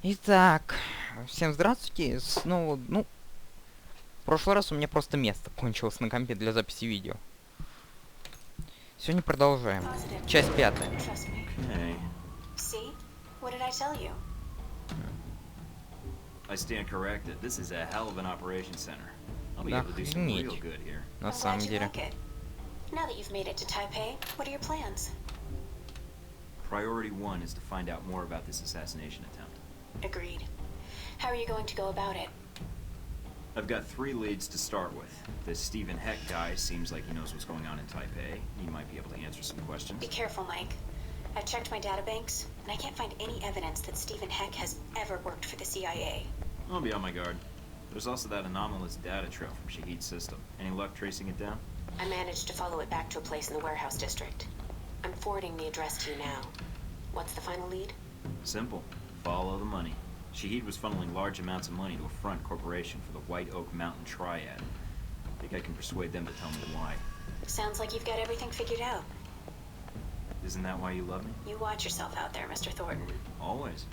Итак, всем здравствуйте. Снова, в прошлый раз у меня просто место кончилось на компе для записи видео. Сегодня продолжаем. Часть 5. Охренеть. На самом деле. Now that you've made it to Taipei, what are your plans? Priority 1 is to find out more about this assassination attempt. Agreed. How are you going to go about it? I've got 3 leads to start with. This Stephen Heck guy seems like he knows what's going on in Taipei. He might be able to answer some questions. Be careful, Mike. I've checked my databanks, and I can't find any evidence that Stephen Heck has ever worked for the CIA. I'll be on my guard. There's also that anomalous data trail from Shahid's system. Any luck tracing it down? I managed to follow it back to a place in the warehouse district. I'm forwarding the address to you now. What's the final lead? Simple. Follow the money. Shahid was funneling large amounts of money to a front corporation for the White Oak Mountain Triad. I think I can persuade them to tell me why. Sounds like you've got everything figured out. Isn't that why you love me? You watch yourself out there, Mr. Thornton. Always.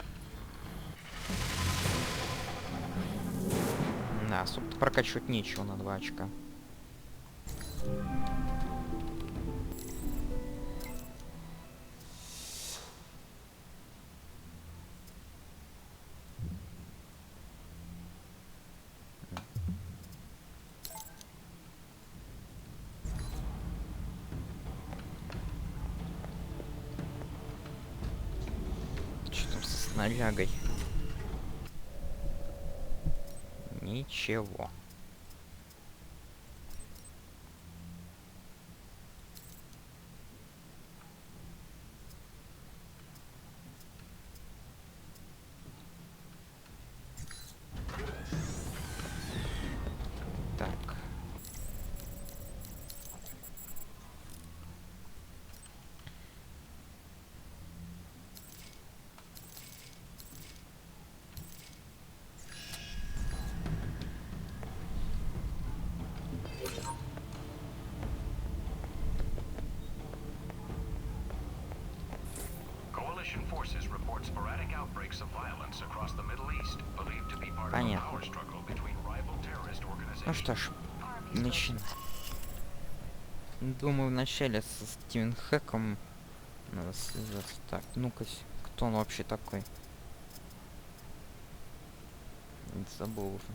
Да, особо прокачивать нечего на 2 очка. Что там со снарягой? Ничего. Так. Coalition forces report sporadic outbreaks of violence across the Middle East, believed to be part of a power struggle between rival terrorist organizations. Ну что ж, начинаем. Думаю, вначале со Стивен Хэком надо связаться. Так, ну-ка, кто он вообще такой? Забыл уже.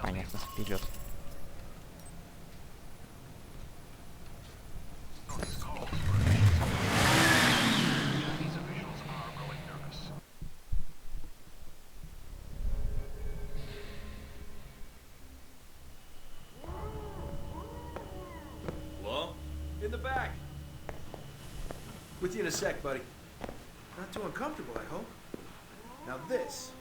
Понятно, вперед. Hello? In the back. With you in a sec, buddy. Not too uncomfortable, I hope. Now this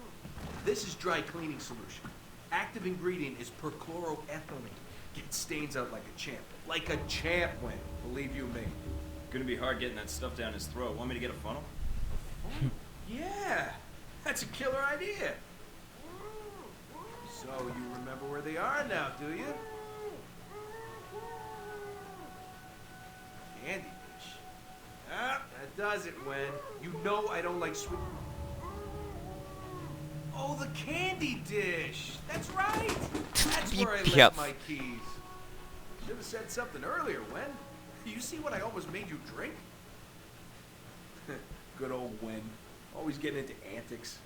is dry cleaning solution. Active ingredient is perchloroethylene. Gets stains out like a champ. Like a champ, Win. Believe you me. Gonna be hard getting that stuff down his throat. Want me to get a funnel? Yeah, that's a killer idea. So you remember where they are now, do you? Candy dish. Ah, that does it, Wen. You know I don't like sweet... Oh, the candy dish! That's right! That's where I left my keys. Should have said something earlier, Wen. You see what I almost made you drink? Good old Wen. Always getting into antics.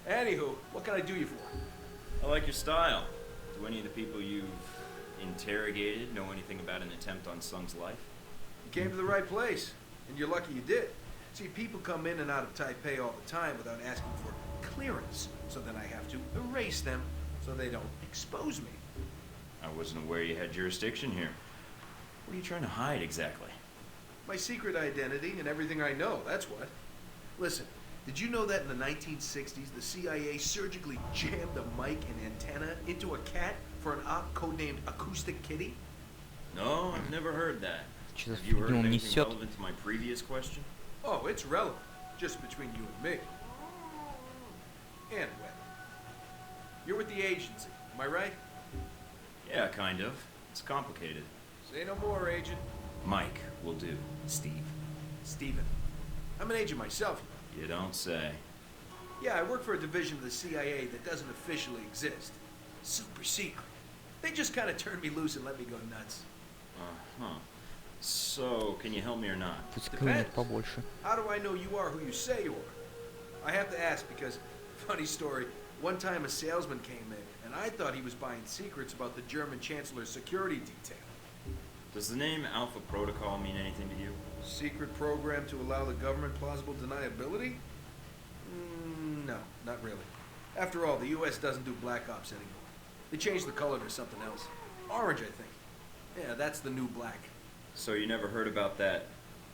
Anywho, what can I do you for? I like your style. Do any of the people you've interrogated know anything about an attempt on Sung's life? You came to the right place, and you're lucky you did. See, people come in and out of Taipei all the time without asking for clearance, so then I have to erase them so they don't expose me. I wasn't aware you had jurisdiction here. What are you trying to hide exactly? My secret identity and everything I know, that's what. Listen, did you know that in the 1960s, the CIA surgically jammed a mic and antenna into a cat for an op codenamed Acoustic Kitty? No, I've never heard that. Что-то Have you heard фигню он anything несет. relevant to my previous question? Oh, it's relevant. Just between you and me. And Webb. You're with the agency, am I right? Yeah, kind of. It's complicated. Say no more, Agent. Mike will do. Steve. Steven. I'm an agent myself. You don't say. Yeah, I work for a division of the CIA that doesn't officially exist. Super secret. They just kind of turned me loose and let me go nuts. Uh-huh. So, can you help me or not? Пусть клынет побольше. How do I know you are who you say you are? I have to ask because, funny story, one time a salesman came in and I thought he was buying secrets about the German Chancellor's security detail. Does the name Alpha Protocol mean anything to you? Secret program to allow the government plausible deniability? No, not really. After all, the US doesn't do black ops anymore. They changed the color to something else. Orange, I think. Yeah, that's the new black. So you never heard about that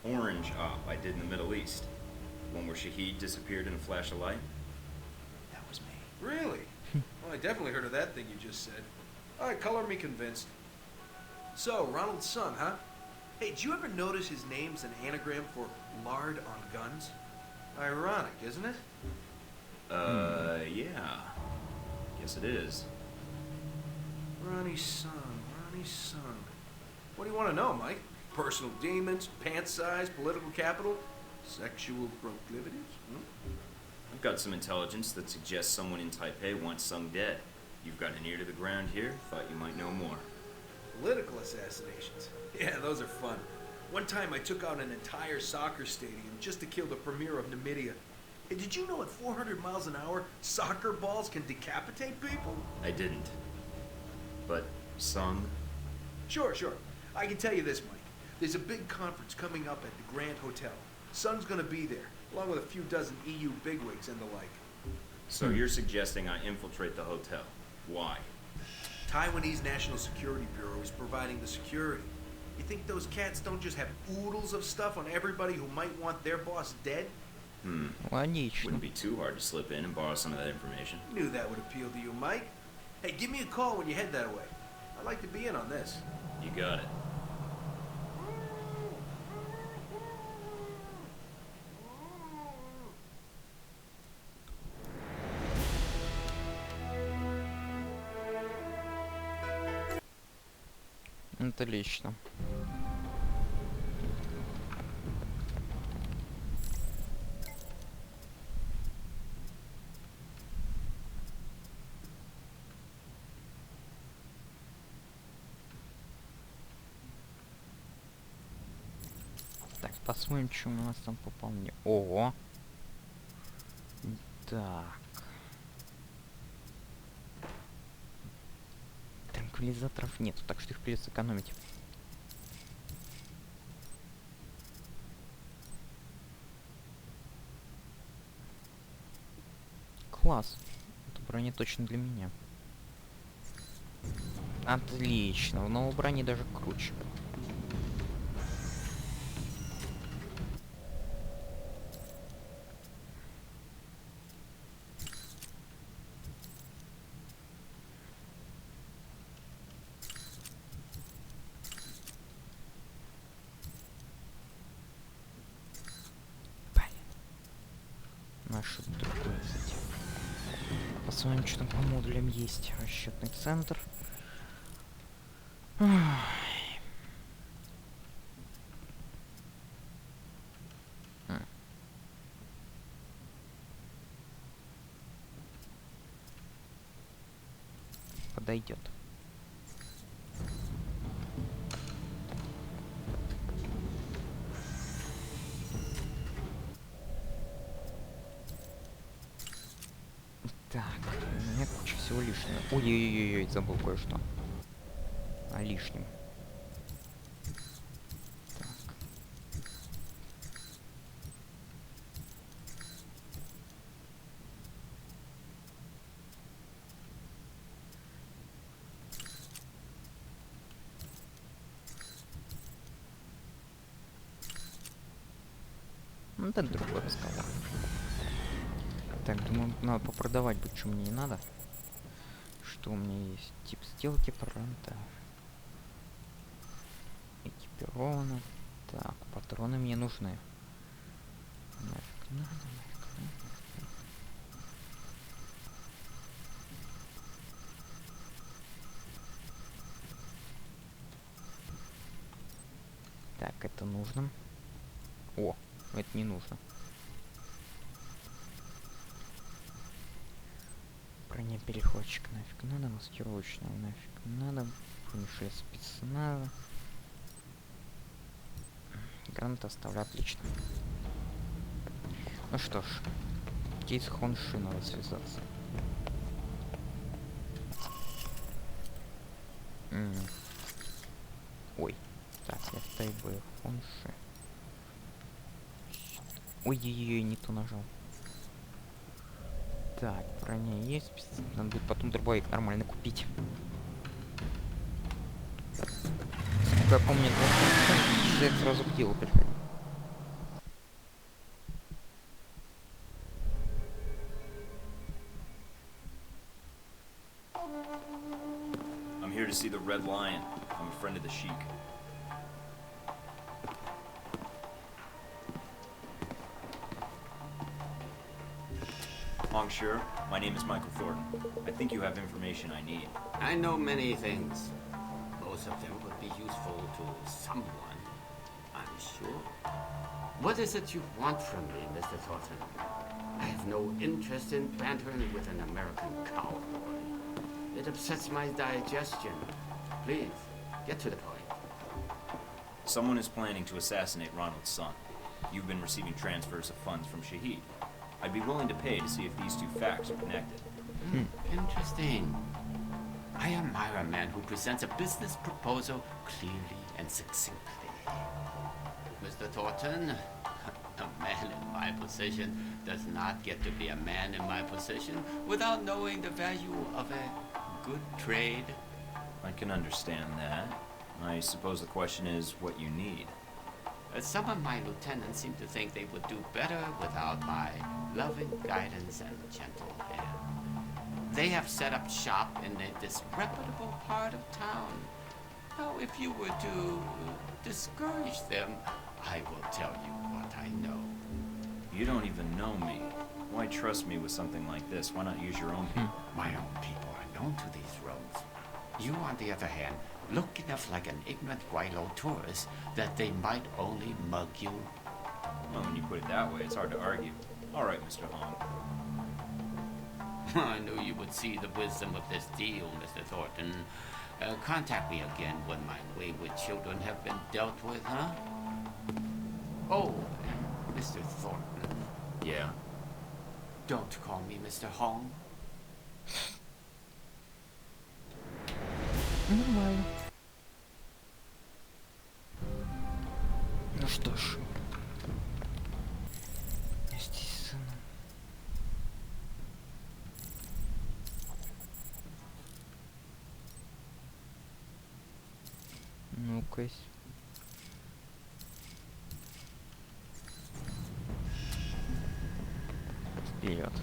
orange op I did in the Middle East? One where Shahid disappeared in a flash of light? That was me. Really? Well, I definitely heard of that thing you just said. Alright, color me convinced. So, Ronald's son, huh? Hey, did you ever notice his name's an anagram for lard on guns? Ironic, isn't it? Yeah. Guess it is. Ronnie's son, Ronnie's son. What do you want to know, Mike? Personal demons, pant size, political capital, sexual proclivities? I've got some intelligence that suggests someone in Taipei wants Sung dead. You've got an ear to the ground here. Thought you might know more. Political assassinations. Yeah, those are fun. One time I took out an entire soccer stadium just to kill the premier of Namibia. Hey, did you know at 400 miles an hour, soccer balls can decapitate people? I didn't. But Sung? Sure. I can tell you this, Mike. There's a big conference coming up at the Grand Hotel. Sung's gonna be there, along with a few dozen EU bigwigs and the like. So you're suggesting I infiltrate the hotel. Why? Taiwanese National Security Bureau is providing the security. You think those cats don't just have oodles of stuff on everybody who might want their boss dead? Логично. Wouldn't be too hard to slip in and borrow some of that information. Knew that would appeal to you, Mike. Hey, give me a call when you head that way. I'd like to be in on this. You got it. Отлично. Так, посмотрим, что у нас там пополнение. Ого. Так. Транквилизаторов нету, так что их придется экономить. Класс. Эта броня точно для меня. Отлично. В новой броне даже круче. Что-то другое, кстати. Посмотрим, что там по модулям есть. Расчетный центр. Подойдет. Так, у меня куча всего лишнего. Ой-ой-ой, забыл кое-что. О лишнем. Так. Ну, это другой разговор. Так, думаю, надо попродавать будет, что мне не надо. Что у меня есть? Тип сделки паранта. Экипировано. Так, патроны мне нужны. Нафиг надо, нафиг надо. Так, это нужно. О, это не нужно. Броня-переходчик нафиг надо, маскировочного нафиг надо, бронешлем спецназа. Гранаты оставлю, отлично. Ну что ж, кейс Хонши надо связаться. Ой, так, я в Тайбэй, Хонши. Ой-ой-ой, не то нажал. Так, броня есть, надо будет потом дробовик нормально купить. Сколько я помню, человек сразу к делу приходил. I'm here to see the Red Lion. I'm a friend of the Sheik. Monsieur, my name is Michael Thornton. I think you have information I need. I know many things. Most of them would be useful to someone, I'm sure. What is it you want from me, Mr. Thornton? I have no interest in bantering with an American cowboy. It upsets my digestion. Please, get to the point. Someone is planning to assassinate Ronald's son. You've been receiving transfers of funds from Shahid. I'd be willing to pay to see if these two facts are connected. Interesting. I admire a man who presents a business proposal clearly and succinctly. Mr. Thornton, a man in my position does not get to be a man in my position without knowing the value of a good trade. I can understand that. I suppose the question is what you need. Some of my lieutenants seem to think they would do better without my loving guidance and gentle hand. They have set up shop in a disreputable part of town. Now, if you were to discourage them, I will tell you what I know. You don't even know me. Why trust me with something like this? Why not use your own people? My own people are known to these roads. You, on the other hand, look enough like an ignorant Guaylo tourist that they might only mug you. Well, when you put it that way, it's hard to argue. All right, Mr. Hong. I knew you would see the wisdom of this deal, Mr. Thornton. Contact me again when my wayward children have been dealt with, huh? Oh, and Mr. Thornton. Yeah? Don't call me Mr. Hong. Нормально. Ну что ж. Естественно. Ну-ка. Вперед.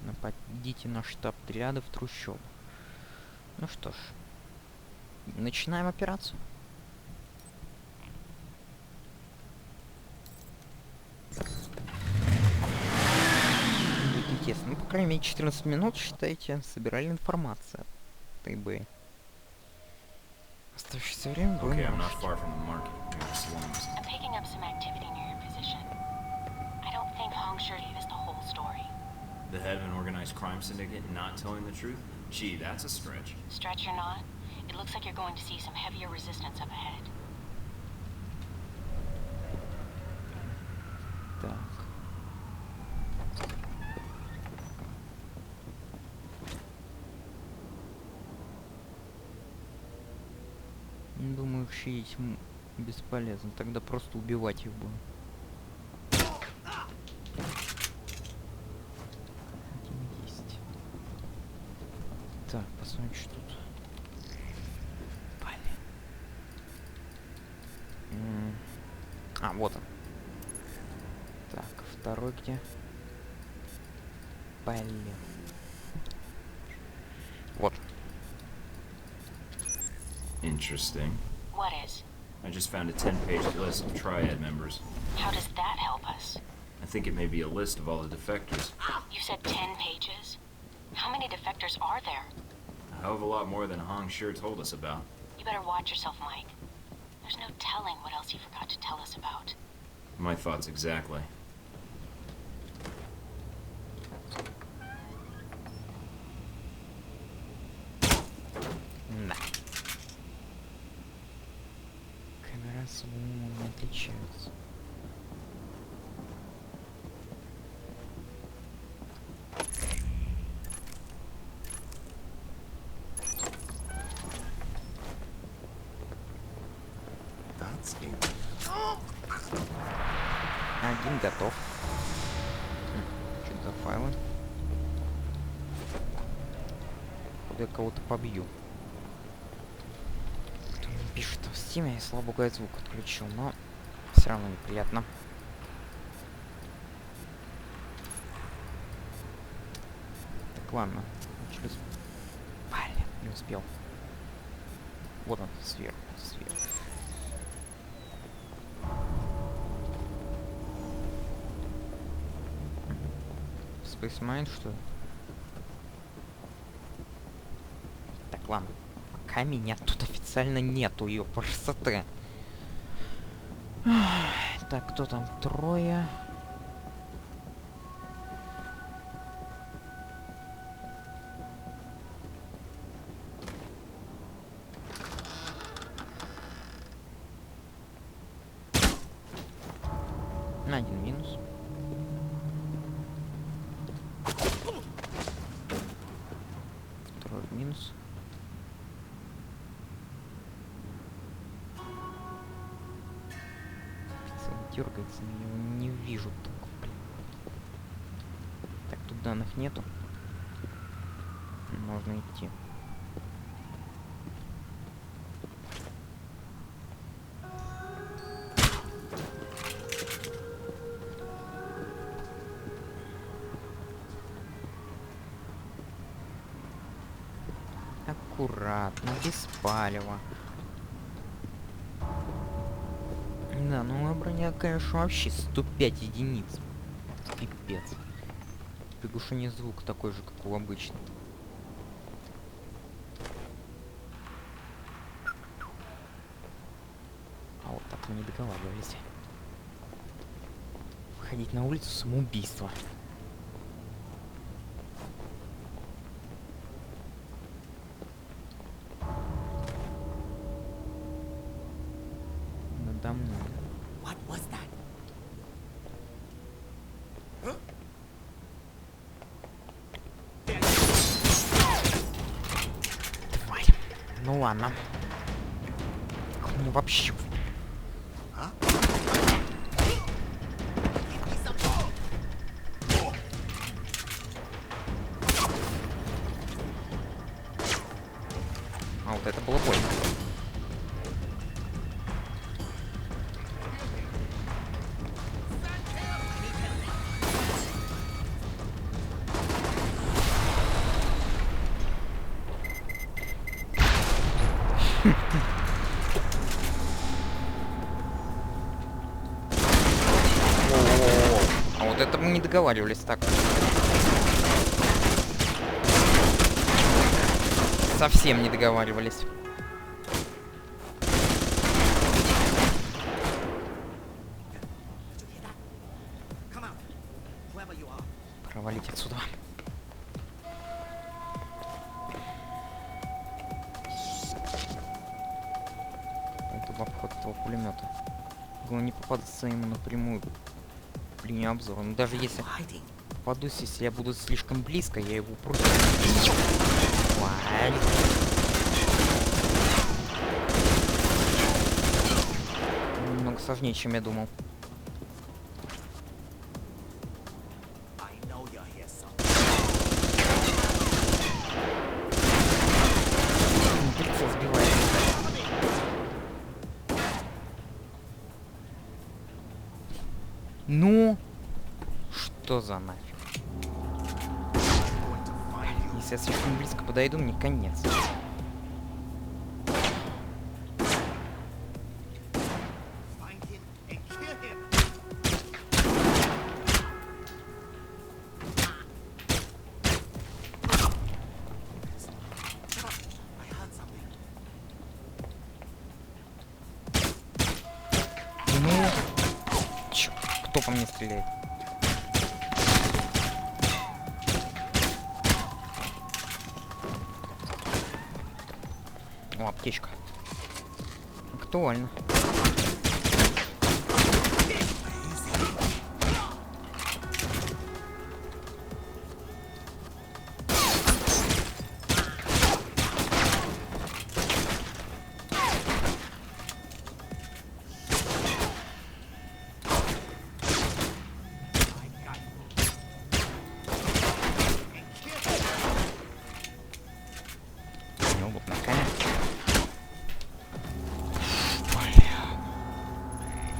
Нападите на штаб триады в трущобу. Ну что ж. Начинаем операцию. Будет интересно. Ну, по крайней мере, 14 минут, считайте, собирали информацию. Тайбэй. Оставшееся время будем... Okay, I'm not far from the market, near the slums. I'm picking up some activity near your position. I don't think Hong Sure gave us the whole story. The head of an organized crime syndicate not telling the truth? Gee, that's a stretch. Stretch or not, it looks like you're going to see some heavier resistance up ahead. Так. Думаю, щадить бесполезно. Тогда просто убивать их будем. Один есть. Так, посмотрим, что тут. Блин. А, вот он. Так, второй где? Блин. Вот. Interesting. What is? I just found a 10-page list of Triad members. How does that help us? I think it may be a list of all the defectors. You said 10 pages? How many defectors are there? A hell of a lot more than Hong sure told us about. You better watch yourself, Mike. There's no telling what else he forgot to tell us about. My thoughts exactly. Да. Камера с умом не отличаются. Один готов. Что за файлы? Куда я кого-то побью. Кто мне пишет в Steam, я слабо звук отключил, но все равно неприятно. Так, ладно. Через... Блин, не успел. Вот он, сверху, сверху. Space Mine, что ли? Так, ладно. Пока меня тут официально нету, ее красоты. Так, кто там? Трое. Один минус. Второй минус. Дергается, я его не вижу так, блин. Так, тут данных нету. Можно идти. Аккуратно, без палева. Да, ну броня, конечно, вообще 105 единиц. Пипец. Приглушение звука такой же, как у обычного. А вот так мы не договаривались. Выходить на улицу — самоубийство. Надо мной. What was that? Тварь. Ну ладно. Ну вообще. А вот это было больно. А вот это мы не договаривались так. Совсем не договаривались. Провалить отсюда. Это в обход этого пулемета. Главное не попадаться ему напрямую в линию обзора. Но даже если попадусь, если я буду слишком близко, я его просто... Немного сложнее, чем я думал. Прицел сбивает. Ну, что за нафиг? Если я слишком близко подойду, мне конец. Кто по мне стреляет? О, аптечка. Актуально.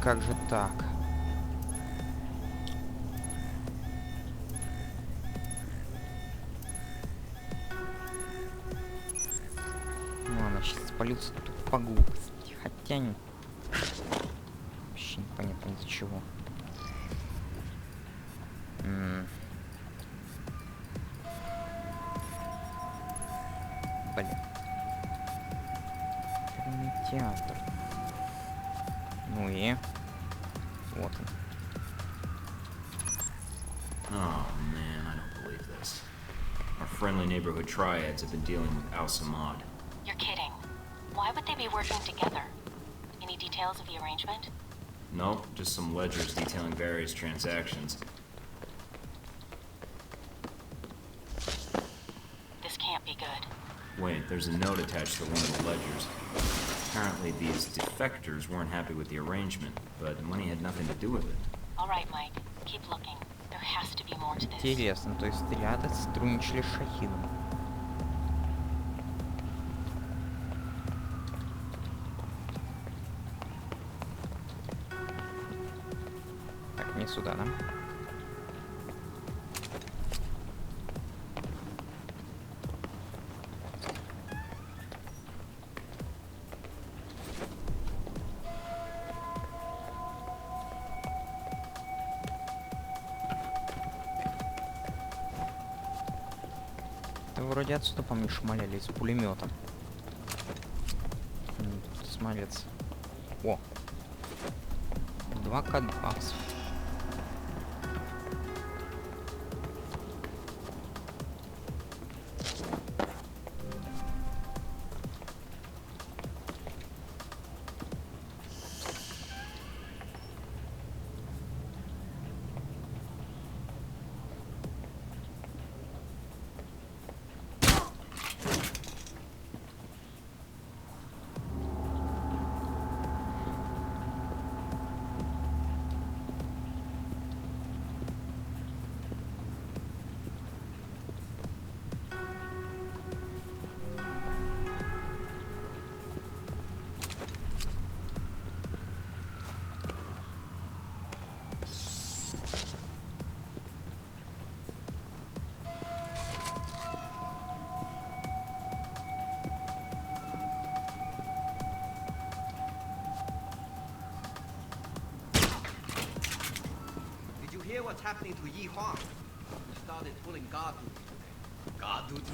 Как же так? Ну ладно, сейчас спалился тут по глупости. Хотя не... Вообще непонятно из-за чего. Блин. Кинотеатр. Ну и... Вот он. Oh man, I don't believe this. Our friendly neighborhood triads have been dealing with Al-Samad. You're kidding. Why would they be working together? Any details of the arrangement? No, just some ledgers detailing various transactions. This can't be good. Wait, there's a note attached to one of the ledgers. Apparently these defectors weren't happy with the arrangement, but the money had nothing to do with it. All right, Mike. Keep looking. There has to be more to this. Интересно, то есть ряда сотрудничали с Шахидом. Так, не сюда, да? Вроде отсюда, помню, шмаляли из пулемета. Смотрится. О! 2К20. Hear what's happening to Yi Huang? He started pulling guard duty today. Guard duty?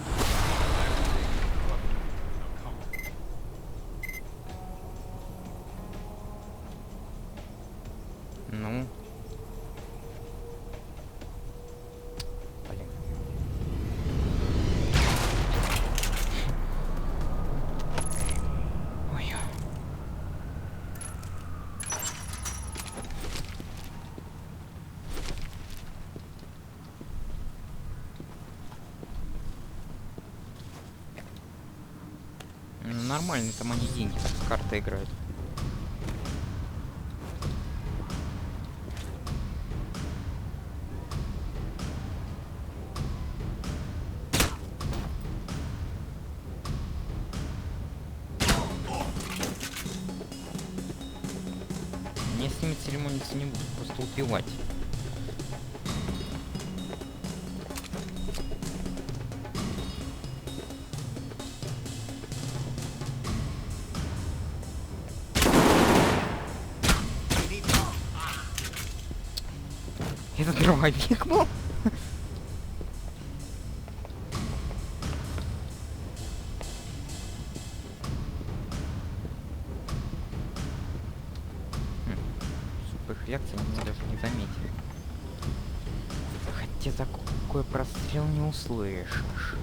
Ну. Блин. Ой. Нормально, там они деньги так с карты играют. Я с ними церемониться не буду, просто убивать. Это дробовик был? Супер реакции мы даже не заметили. Хотя такой прострел не услышишь.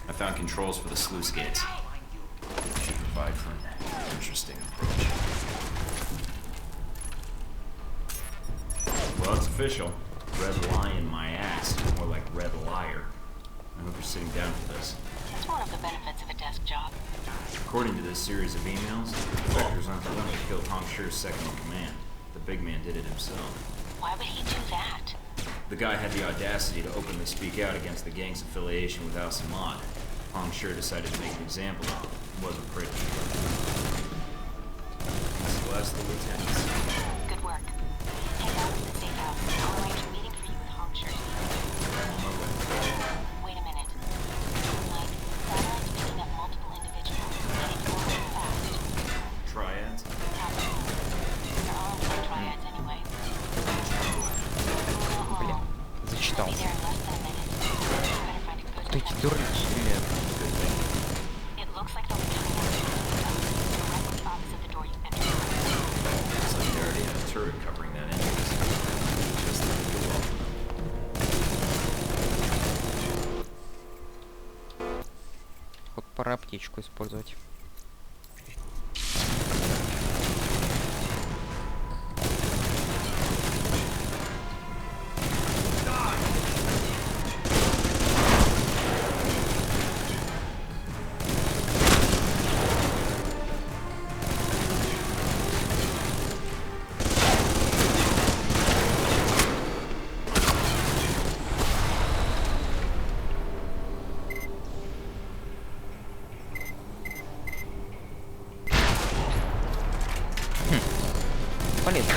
I found controls for the sluice gates. Should provide for an interesting approach. Well, it's official. Red lion my ass. More like red liar. I hope you're sitting down for this. It's one of the benefits of a desk job. According to this series of emails, the defectors aren't the one who killed Hong Shi's second in command. The big man did it himself. Why would he do that? The guy had the audacity to openly speak out against the gang's affiliation with Al Samad. Hong Shi decided to make an example of him. It wasn't pretty. Celeste, the lieutenants. Good work. Head out to the safe house. I'll arrange a meeting for you with Hong Shi. Wait a minute. Like, satellites picking up multiple individuals. Getting more and fast. Triads? They're all like triads anyway. Блин, зачитал. Be there in less than a minute. Better find a good Кто эти дураки стреляют? It looks like they'll be coming out directly opposite the door you entered. Looks like they already had a turret covering that entrance. Just like the wall. Вот пора аптечку использовать. Полезно.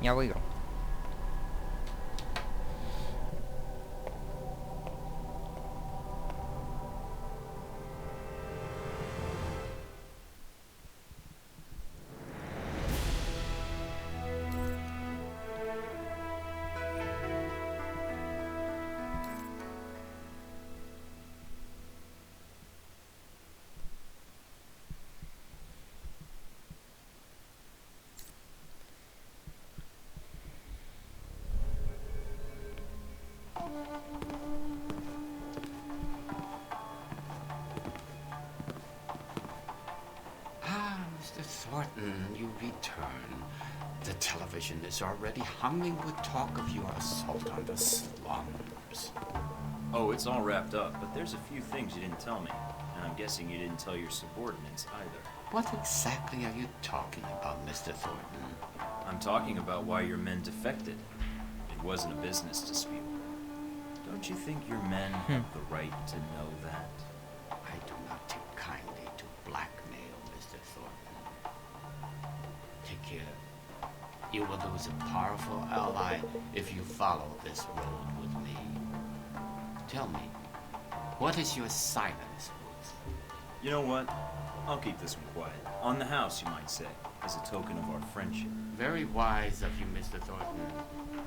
Я выиграл. Ah, Mr. Thornton, you return. The television is already humming with talk of your assault on the slums. Oh, it's all wrapped up, but there's a few things you didn't tell me. And I'm guessing you didn't tell your subordinates either. What exactly are you talking about, Mr. Thornton? I'm talking about why your men defected. It wasn't a business dispute. Don't you think your men have the right to know that? I do not take kindly to blackmail, Mr. Thornton. Take here. You will lose a powerful ally if you follow this road with me. Tell me, what is your silence, Booth? You know what? I'll keep this one quiet. On the house, you might say, as a token of our friendship. Very wise of you, Mr. Thornton.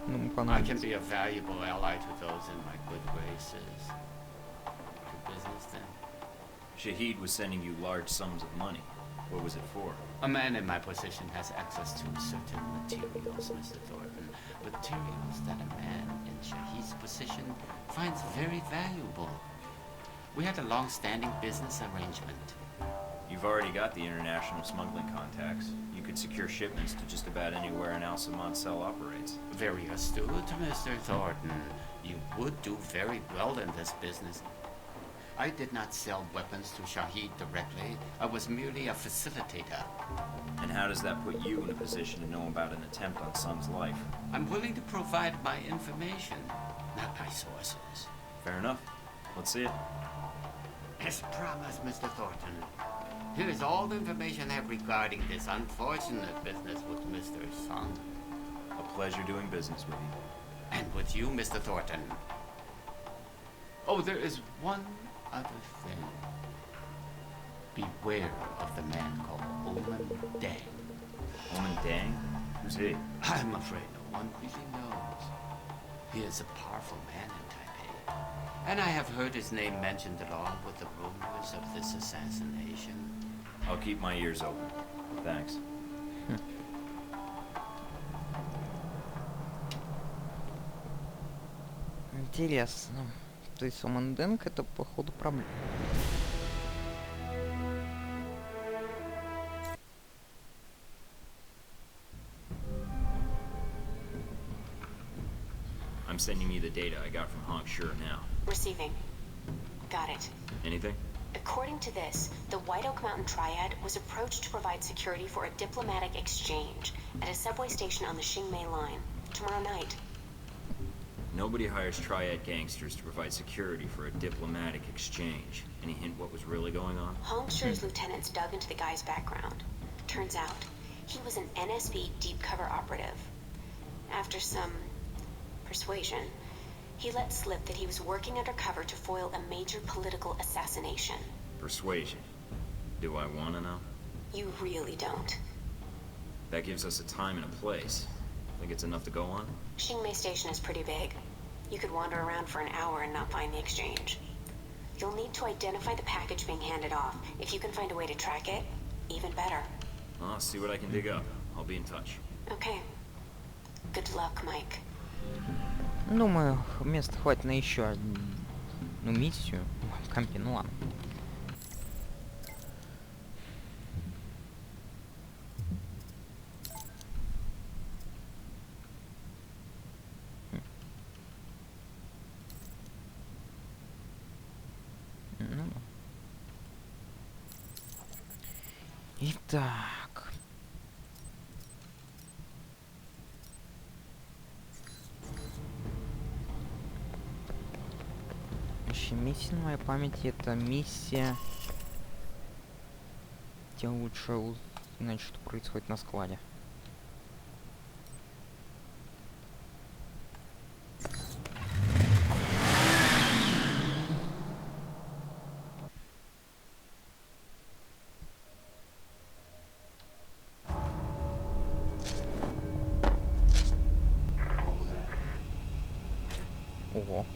Ну, I понравится. can be a valuable ally to those in my good graces. To business, then? Shahid was sending you large sums of money. What was it for? A man in my position has access to certain materials, Mr. Thornton. Materials that a man in Shahid's position finds very valuable. We had a long-standing business arrangement. You've already got the international smuggling contacts. You could secure shipments to just about anywhere an Al-Samad cell operates. Very astute, Mr. Thornton. You would do very well in this business. I did not sell weapons to Shahid directly. I was merely a facilitator. And how does that put you in a position to know about an attempt on Sun's life? I'm willing to provide my information, not my sources. Fair enough. Let's see it. As promised, Mr. Thornton. Here is all the information I have regarding this unfortunate business with Mr. Sun. A pleasure doing business with you. And with you, Mr. Thornton. Oh, there is one other thing. Beware of the man called Oman Dang. Oman Dang? Who's he? I'm afraid no one really knows. He is a powerful man in Taipei. And I have heard his name mentioned along with the rumors of this assassination. I'll keep my ears open. Thanks. Интересно. То есть Оманденг это походу проблема. I'm sending you the data I got from Honk Sure now. Receiving. Got it. Anything? According to this, the White Oak Mountain Triad was approached to provide security for a diplomatic exchange at a subway station on the Qingmei line tomorrow night. Nobody hires Triad gangsters to provide security for a diplomatic exchange. Any hint what was really going on? Hong Shu's lieutenants dug into the guy's background. Turns out, he was an NSB deep cover operative. After some persuasion, he let slip that he was working undercover to foil a major political assassination. Persuasion. Do I want to know? You really don't. That gives us a time and a place. Think it's enough to go on? Qingmei Station is pretty big. You could wander around for an hour and not find the exchange. You'll need to identify the package being handed off. If you can find a way to track it, even better. I'll see what I can dig up. I'll be in touch. Okay. Good luck, Mike. Думаю, места хватит на еще одну миссию в компе. Ну ладно. Ну. Итак. Миссия на моей памяти это миссия, где лучше узнать, что происходит на складе. Ого.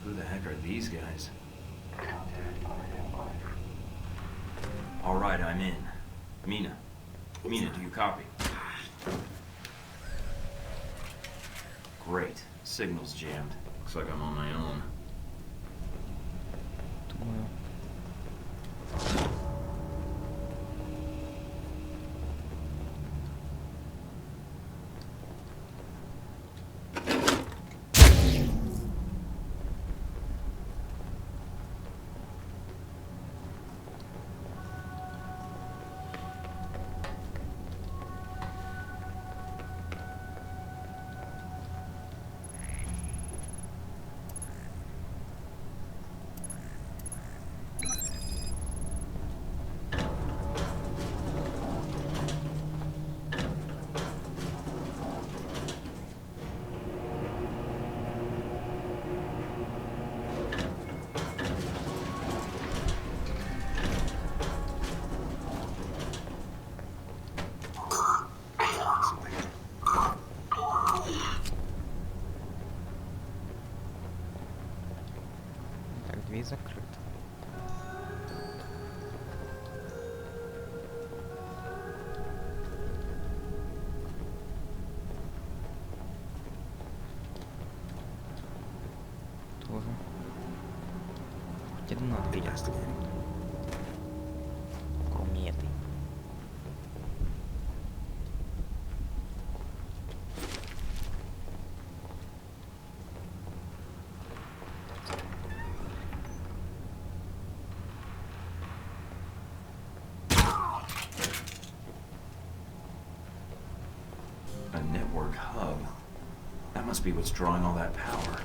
Who the heck are these guys? All right, I'm in. Mina. Mina, do you copy? Great. Signal's jammed. Looks like I'm on my own. Думаю. кстати, надо видеть. Кроме этой. A network hub. That must be what's drawing all that power.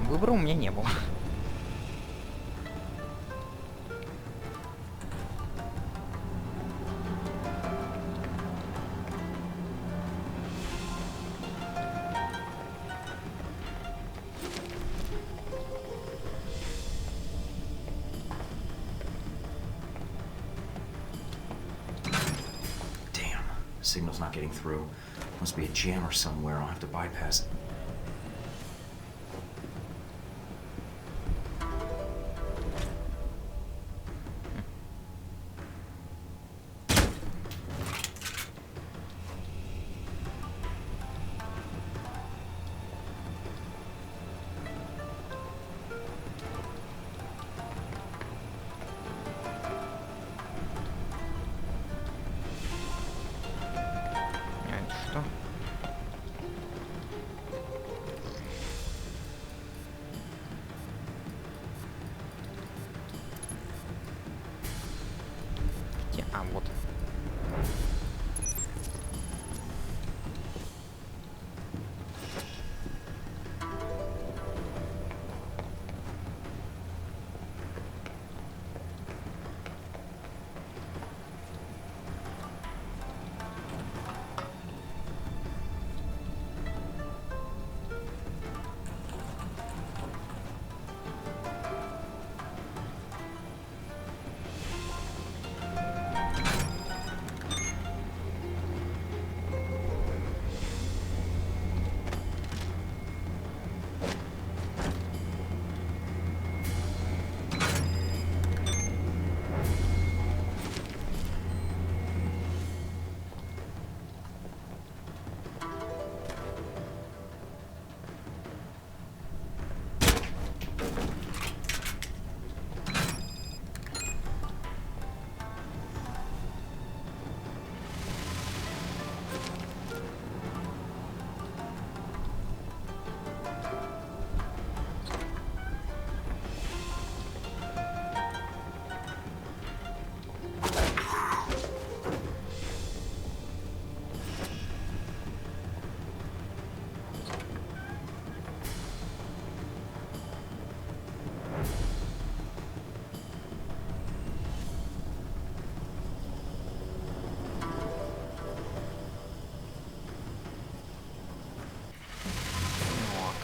Выбора у меня не было. Damn, signal's not getting through. Must be a jammer somewhere. I'll have to bypass it. Что? Где? А, вот.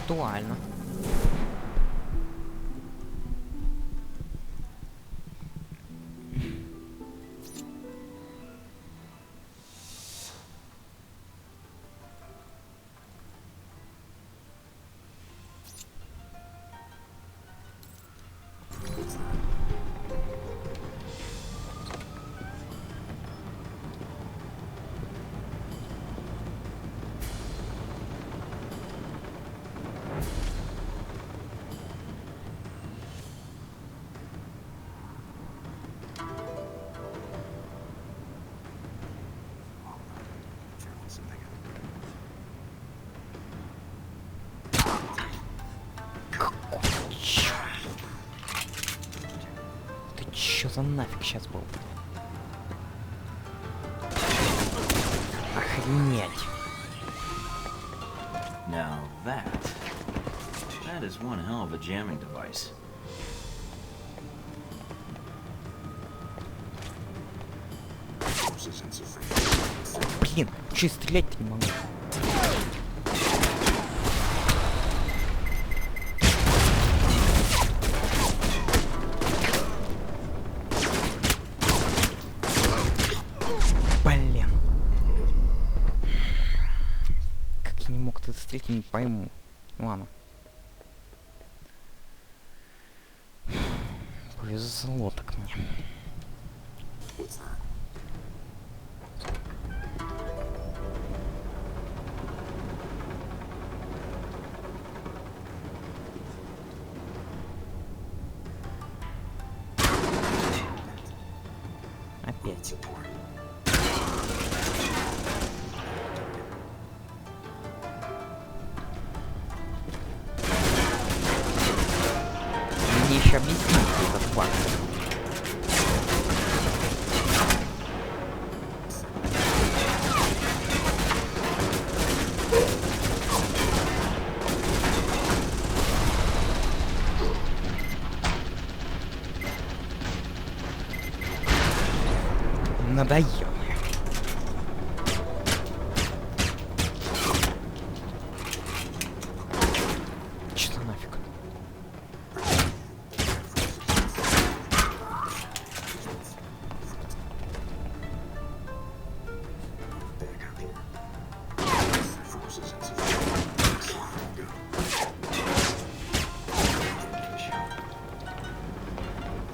Актуально. Ты чё за нафиг сейчас был? Охренеть. Now that is one hell of a jamming device. Блин, чё стрелять-то не могу? Блин. Как я не мог это стрелять, я не пойму. Ладно. Повезло так мне. Опять. Мне еще объяснить этот факт. Надоел. Что нафиг?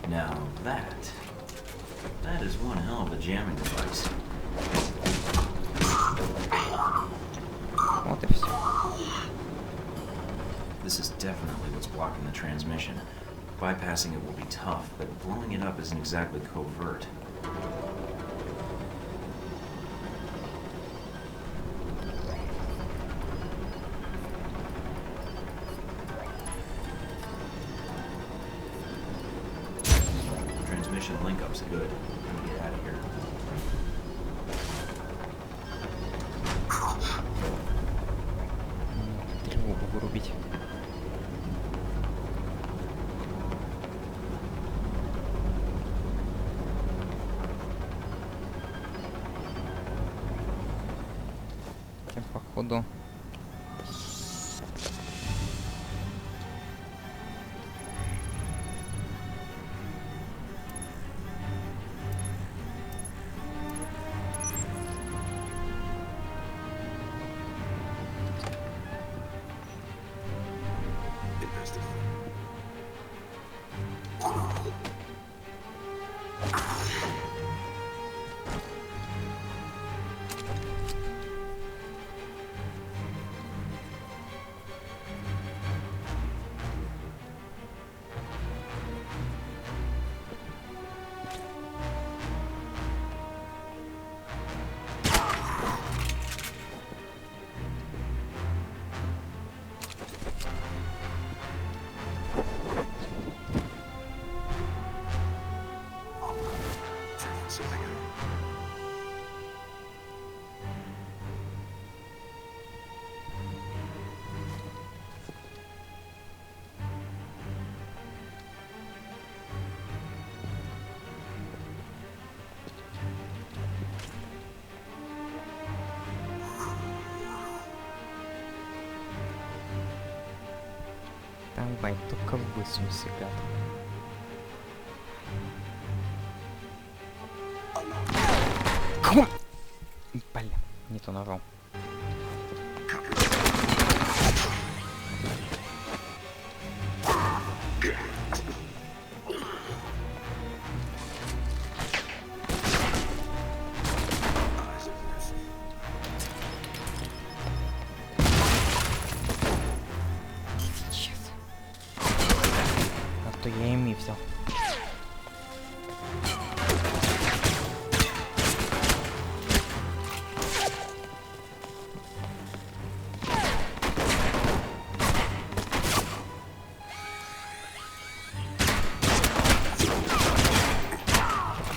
Now that is one hell of a jamming device. Вот и все. This is definitely what's blocking the transmission. Bypassing it will be tough, but blowing it up isn't exactly covert. Transmission link-up's good. Let me get out of here. Тревогу вырубить. Хотя, походу... Давай, только высунься, гад. Кому? Блин, не то нажал. Я ими взял.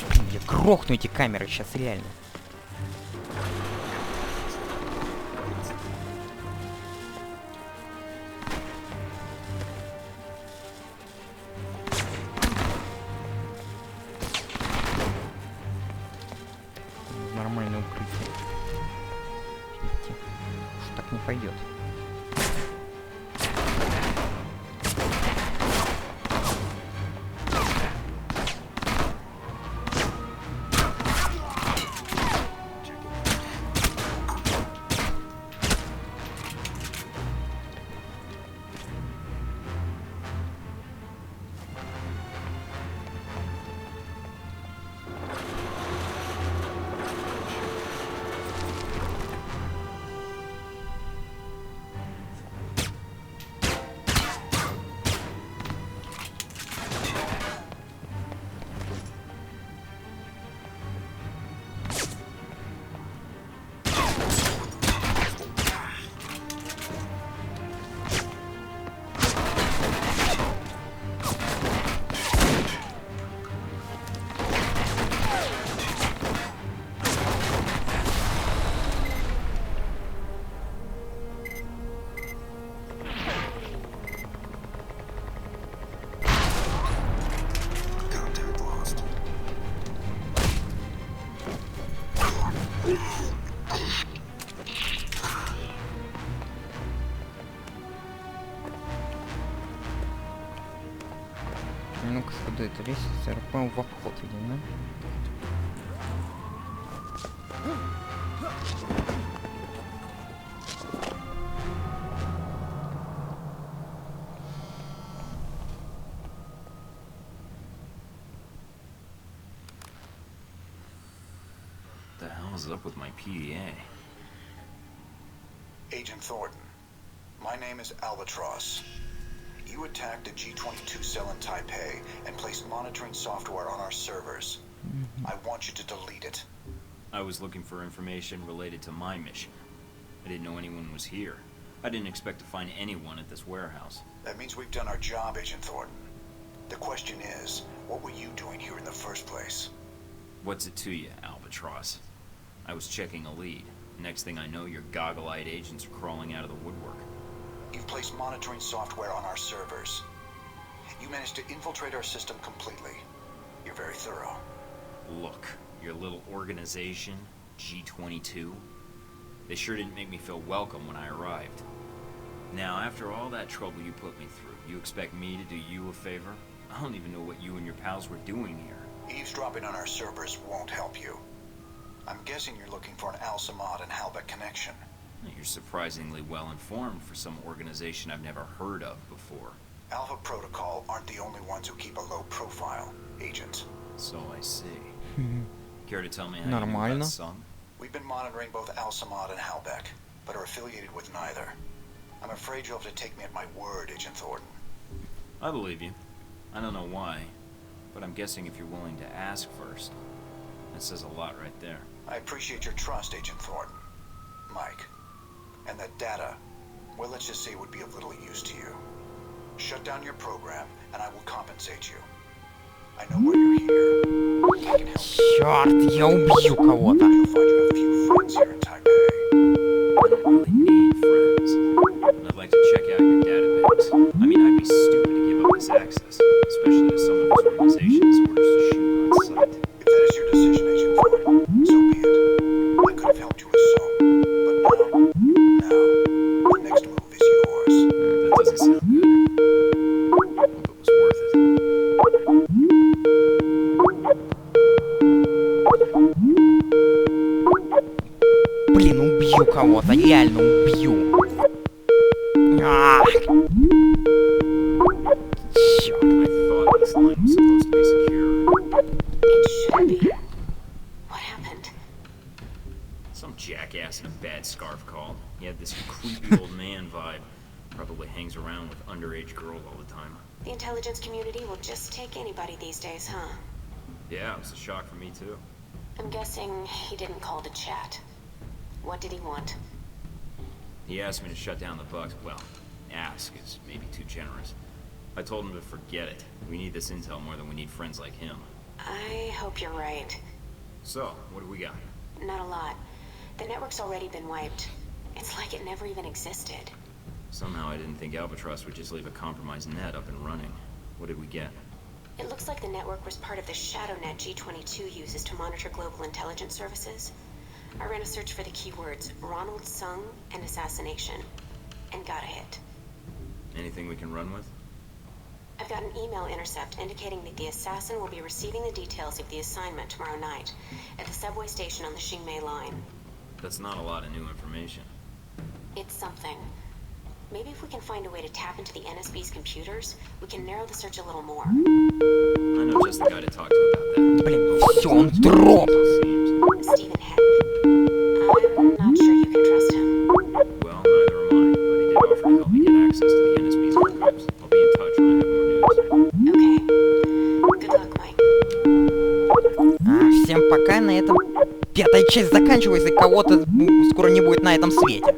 Блин, я грохну эти камеры сейчас реально. Ну-ка, куда это лестница? Я понял, в обход идем, да? What the hell is up with my PDA? Agent Thornton, my name is Albatross. You attacked a G-22 cell in Taipei and placed monitoring software on our servers. I want you to delete it. I was looking for information related to my mission. I didn't know anyone was here. I didn't expect to find anyone at this warehouse. That means we've done our job, Agent Thornton. The question is, what were you doing here in the first place? What's it to you, Albatross? I was checking a lead. Next thing I know, your goggle-eyed agents are crawling out of the woodwork. You've placed monitoring software on our servers. You managed to infiltrate our system completely. You're very thorough. Look, your little organization, G-22, they sure didn't make me feel welcome when I arrived. Now, after all that trouble you put me through, you expect me to do you a favor? I don't even know what you and your pals were doing here. Eavesdropping on our servers won't help you. I'm guessing you're looking for an Al-Samad and Halbech connection. You're surprisingly well informed for some organization I've never heard of before. Alpha Protocol aren't the only ones who keep a low profile, Agent. So I see. Care to tell me how you knew Нормально. about some? We've been monitoring both Al-Samad and Halbech, but are affiliated with neither. I'm afraid you'll have to take me at my word, Agent Thornton. I believe you. I don't know why, but I'm guessing if you're willing to ask first. That says a lot right there. I appreciate your trust, Agent Thornton. Mike. And that data, well, let's just say it would be of little use to you. Shut down your program, and I will compensate you. I know why you're here. I can help you. Черт, я убью кого-то. You'll find you have a few friends here in Taipei. I don't really need friends. And I'd like to check out your database. I mean, I'd be stupid to give up this access, especially to someone whose organization has orders to shoot on sight. If that is your decision, Agent Thornton, so be it. I could have helped you with some, but now, the next move is yours. That doesn't sound good. Hope it was worth it. Блин, убью кого-то, реально убью. Ах! Черт. I thought this line was supposed to be secure. It should be. What happened? Some jackass in a bad scarf called. He had this creepy old man vibe. Probably hangs around with underage girls all the time. The intelligence community will just take anybody these days, huh? Yeah, it was a shock for me too. I'm guessing he didn't call to chat. What did he want? He asked me to shut down the bugs. Well, ask is maybe too generous. I told him to forget it. We need this intel more than we need friends like him. I hope you're right. So, what do we got? Not a lot. The network's already been wiped. It's like it never even existed. Somehow I didn't think Albatross would just leave a compromised net up and running. What did we get? It looks like the network was part of the shadow net G-22 uses to monitor global intelligence services. I ran a search for the keywords Ronald Sung and assassination, and got a hit. Anything we can run with? I've got an email intercept indicating that the assassin will be receiving the details of the assignment tomorrow night at the subway station on the Xingmei line. That's not a lot of new information. It's something. Maybe if we can find a way to tap into the NSB's computers, we can narrow the search a little more. I know just the guy to talk to about that. Блин, все, он дроп. Seems. Stephen Heck. I'm not sure you can trust him. Well, neither am I, but he did offer to help me get access to the NSB's archives. I'll be in touch when I have more news. Okay. Good luck, Mike. Всем пока, на этом 5-я часть заканчивается, и кого-то скоро не будет на этом свете.